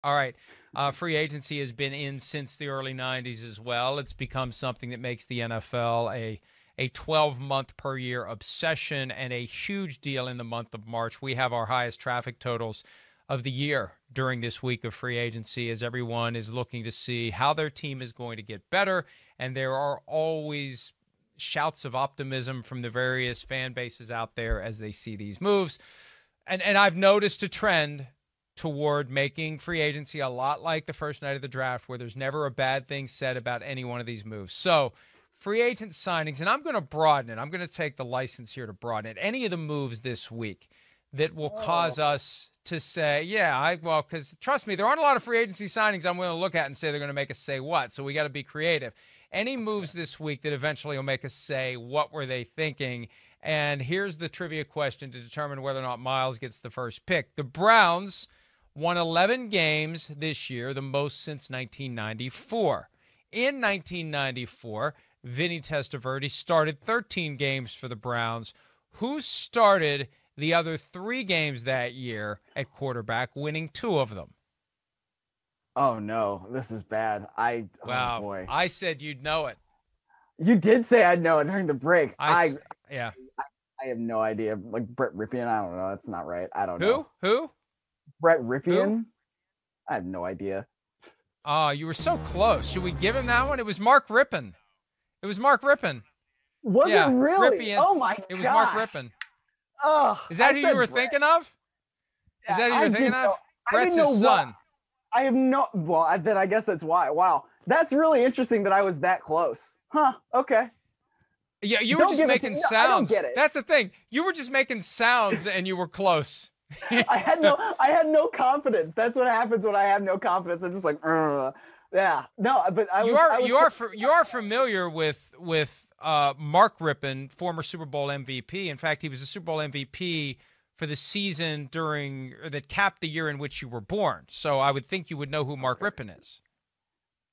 All right. Free agency has been in since the early 90s as well. It's become something that makes the NFL a 12-month per year obsession and a huge deal in the month of March. We have our highest traffic totals of the year during this week of free agency as everyone is looking to see how their team is going to get better. And there are always shouts of optimism from the various fan bases out there as they see these moves. And I've noticed a trend toward making free agency a lot like the first night of the draft, where there's never a bad thing said about any one of these moves. So free agent signings, and I'm going to broaden it. I'm going to take the license here to broaden it. Any of the moves this week that will cause us to say, because trust me, there aren't a lot of free agency signings I'm willing to look at and say they're going to make us say what. So we got to be creative. Any moves this week that eventually will make us say, what were they thinking? And here's the trivia question to determine whether or not Myles gets the first pick. The Browns won 11 games this year, the most since 1994. In 1994, Vinny Testaverde started 13 games for the Browns. Who started the other 3 games that year at quarterback, winning 2 of them? Oh no, this is bad. Wow. Oh boy. I said you'd know it. You did say I'd know it during the break. Yeah. I have no idea. Like Brett Ripien, I don't know. That's not right. I don't know. Who? Brett Ripien? Who? I have no idea. Oh, you were so close. Should we give him that one? It was Mark Rippon. Was it really? Ripien. Oh my god. It was Mark Rippon. Oh, Is that who you were thinking of? Is that who you were thinking of? Brett's his son. I have no. Well, I guess that's why. Wow, that's really interesting that I was that close. Huh? Okay. Yeah, you were just making sounds. I don't get it. That's the thing. You were just making sounds, and you were close. I had no confidence. That's what happens when I have no confidence. I'm just like, yeah, no. But you are familiar with Mark Rippon, former Super Bowl MVP. In fact, he was a Super Bowl MVP for the season that capped the year in which you were born. So I would think you would know who Mark Rippon is.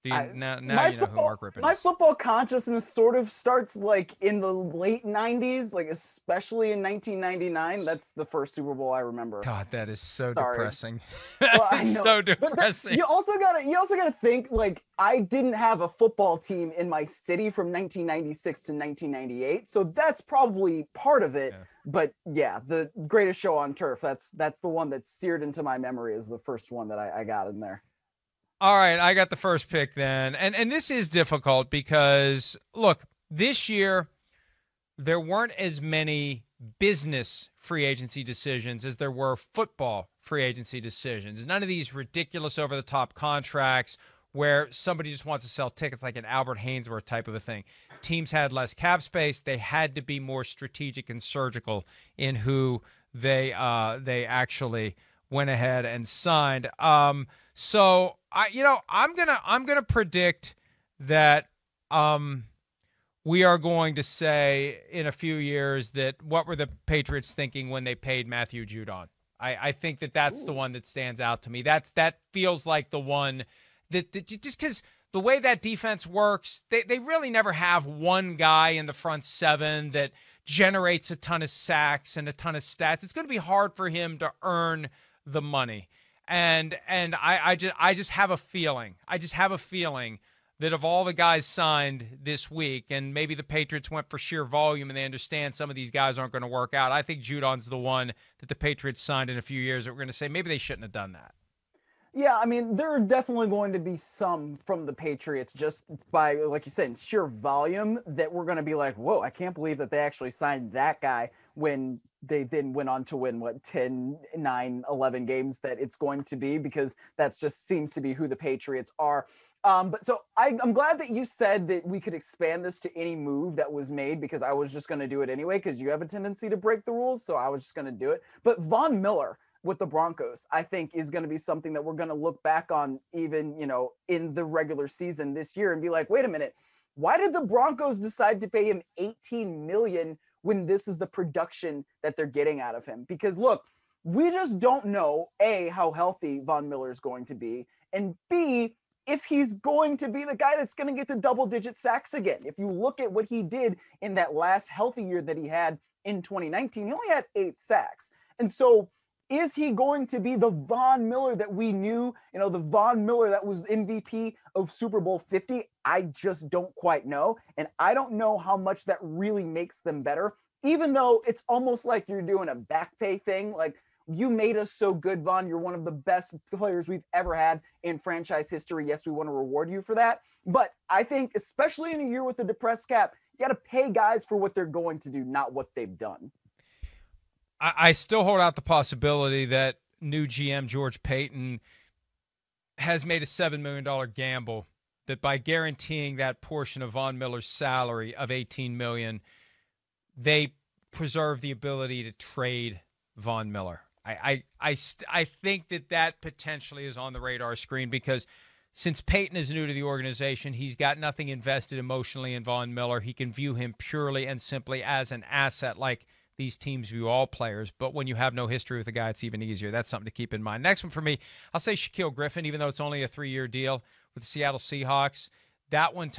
Now you know who Mark Rippon is. My football consciousness sort of starts like in the late 90s, like especially in 1999. That's the first Super Bowl I remember. God, that is so depressing. Well, I know. So depressing. You also gotta think, like, I didn't have a football team in my city from 1996 to 1998, so that's probably part of it. Yeah. But yeah, the Greatest Show on Turf, that's the one that's seared into my memory as the first one that I got in there. All right, I got the first pick then. And this is difficult because, look, this year there weren't as many business free agency decisions as there were football free agency decisions. None of these ridiculous over-the-top contracts where somebody just wants to sell tickets like an Albert Hainsworth type of a thing. Teams had less cap space. They had to be more strategic and surgical in who they actually went ahead and signed. So I'm gonna predict that we are going to say in a few years that what were the Patriots thinking when they paid Matthew Judon? I think that's the one that stands out to me. That feels like the one that just because the way that defense works, they really never have one guy in the front 7 that generates a ton of sacks and a ton of stats. It's going to be hard for him to earn the money. And I just have a feeling. I just have a feeling that of all the guys signed this week, and maybe the Patriots went for sheer volume and they understand some of these guys aren't going to work out, I think Judon's the one that the Patriots signed in a few years that we're going to say maybe they shouldn't have done that. Yeah, I mean, there are definitely going to be some from the Patriots just by, like you said, sheer volume that we're going to be like, whoa, I can't believe that they actually signed that guy when they then went on to win, 10, 9, 11 games that it's going to be, because that's just seems to be who the Patriots are. But so I'm glad that you said that we could expand this to any move that was made, because I was just going to do it anyway, because you have a tendency to break the rules. So I was just going to do it. But Von Miller with the Broncos, I think, is going to be something that we're going to look back on even, in the regular season this year and be like, wait a minute, why did the Broncos decide to pay him $18 million when this is the production that they're getting out of him? Because look, we just don't know, A, how healthy Von Miller is going to be, and B, if he's going to be the guy that's going to get to double-digit sacks again. If you look at what he did in that last healthy year that he had in 2019, he only had 8 sacks. And so Is he going to be the Von Miller that we knew, the Von Miller that was MVP of Super Bowl 50? I just don't quite know. And I don't know how much that really makes them better, even though it's almost like you're doing a back pay thing. Like, you made us so good, Von. You're one of the best players we've ever had in franchise history. Yes, we want to reward you for that. But I think, especially in a year with a depressed cap, you got to pay guys for what they're going to do, not what they've done. I still hold out the possibility that new GM George Paton has made a $7 million gamble, that by guaranteeing that portion of Von Miller's salary of $18 million, they preserve the ability to trade Von Miller. I think that potentially is on the radar screen, because since Paton is new to the organization, he's got nothing invested emotionally in Von Miller. He can view him purely and simply as an asset, like these teams view all players. But when you have no history with a guy, it's even easier. That's something to keep in mind. Next one for me, I'll say Shaquille Griffin, even though it's only a 3-year deal with the Seattle Seahawks. That one,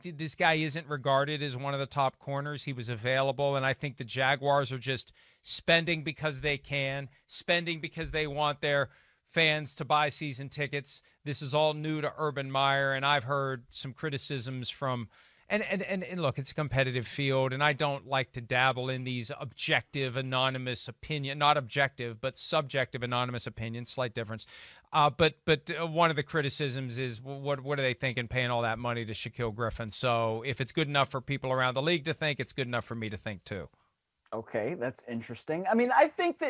this guy isn't regarded as one of the top corners. He was available, and I think the Jaguars are just spending because they can, spending because they want their fans to buy season tickets. This is all new to Urban Meyer, and I've heard some criticisms from and look, it's a competitive field, and I don't like to dabble in these objective, anonymous opinion, not objective, but subjective, anonymous opinions, slight difference. But one of the criticisms is, what are they thinking paying all that money to Shaquille Griffin? So if it's good enough for people around the league to think, it's good enough for me to think too. Okay, that's interesting. I mean, I think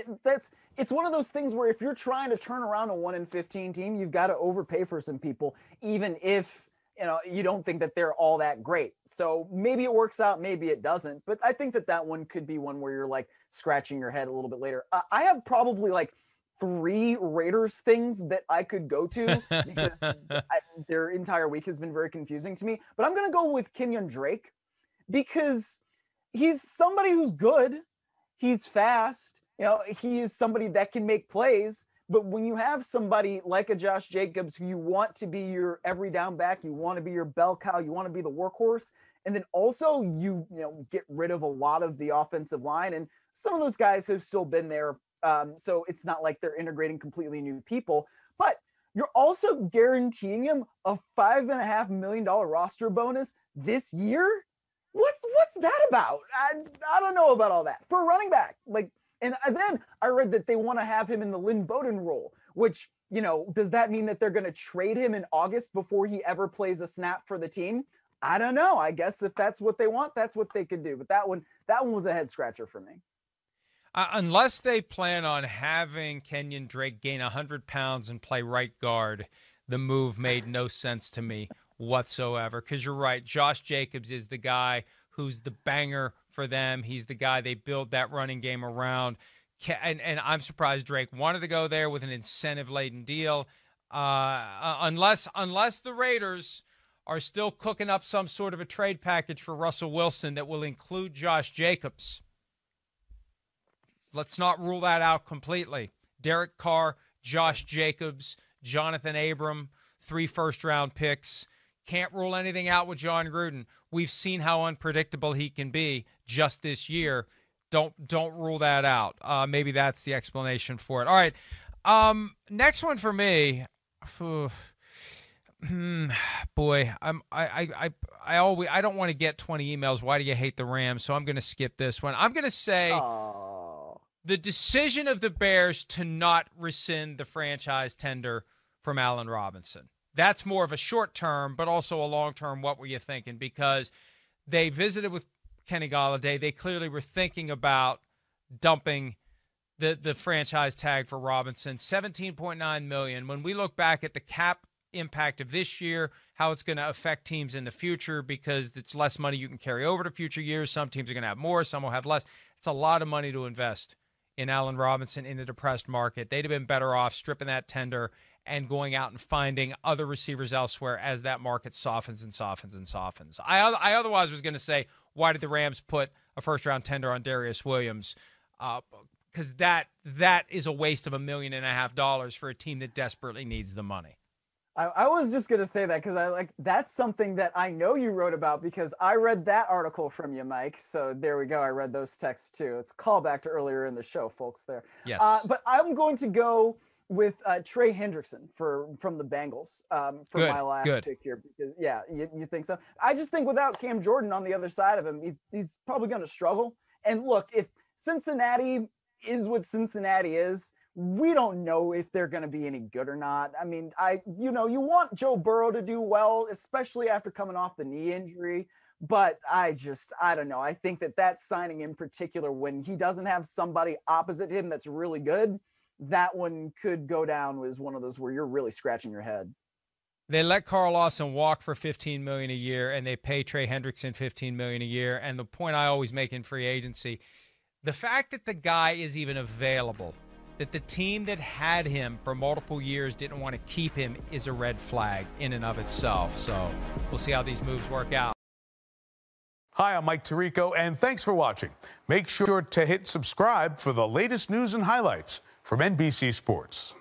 it's one of those things where if you're trying to turn around a 1-15 team, you've got to overpay for some people, even if you don't think that they're all that great. So maybe it works out, maybe it doesn't. But I think that one could be one where you're like scratching your head a little bit later. I have probably like 3 Raiders things that I could go to because their entire week has been very confusing to me. But I'm going to go with Kenyon Drake because he's somebody who's good. He's fast. He is somebody that can make plays. But when you have somebody like a Josh Jacobs, who you want to be your every down back, you want to be your bell cow, you want to be the workhorse, and then also you get rid of a lot of the offensive line, and some of those guys have still been there, so it's not like they're integrating completely new people. But you're also guaranteeing him a $5.5 million roster bonus this year. What's that about? I don't know about all that for a running back. And then I read that they want to have him in the Lynn Bowden role, which, does that mean that they're going to trade him in August before he ever plays a snap for the team? I don't know. I guess if that's what they want, that's what they could do. But that one was a head scratcher for me. Unless they plan on having Kenyon Drake gain 100 pounds and play right guard, the move made no sense to me whatsoever. Because you're right, Josh Jacobs is the guy who's the banger for them. He's the guy they build that running game around. And I'm surprised Drake wanted to go there with an incentive-laden deal. Unless the Raiders are still cooking up some sort of a trade package for Russell Wilson that will include Josh Jacobs. Let's not rule that out completely. Derek Carr, Josh Jacobs, Jonathan Abram, 3 first-round picks. Can't rule anything out with John Gruden. We've seen how unpredictable he can be just this year. Don't rule that out. Maybe that's the explanation for it. All right. Next one for me. Boy, I don't want to get 20 emails. Why do you hate the Rams? So I'm going to skip this one. I'm going to say the decision of the Bears to not rescind the franchise tender from Allen Robinson. That's more of a short term, but also a long term. What were you thinking? Because they visited with Kenny Golladay. They clearly were thinking about dumping the franchise tag for Robinson. $17.9 million. When we look back at the cap impact of this year, how it's going to affect teams in the future, because it's less money you can carry over to future years. Some teams are going to have more, some will have less. It's a lot of money to invest in Allen Robinson in a depressed market. They'd have been better off stripping that tender and going out and finding other receivers elsewhere as that market softens and softens and softens. I otherwise was going to say, why did the Rams put a first-round tender on Darius Williams? Because that is a waste of $1.5 million for a team that desperately needs the money. I was just gonna say that because that's something that I know you wrote about because I read that article from you, Mike. So there we go. I read those texts too. It's a callback to earlier in the show, folks. There. Yes. But I'm going to go with Trey Hendrickson from the Bengals for my last pick here because you think so? I just think without Cam Jordan on the other side of him, he's probably going to struggle. And look, if Cincinnati is what Cincinnati is, we don't know if they're going to be any good or not. I mean, you want Joe Burrow to do well, especially after coming off the knee injury. But I don't know. I think that signing in particular, when he doesn't have somebody opposite him that's really good, that one could go down as one of those where you're really scratching your head. They let Carl Lawson walk for $15 million a year, and they pay Trey Hendrickson $15 million a year. And the point I always make in free agency, the fact that the guy is even available, that the team that had him for multiple years didn't want to keep him, is a red flag in and of itself. So we'll see how these moves work out. Hi, I'm Mike Tirico, and thanks for watching. Make sure to hit subscribe for the latest news and highlights from NBC Sports.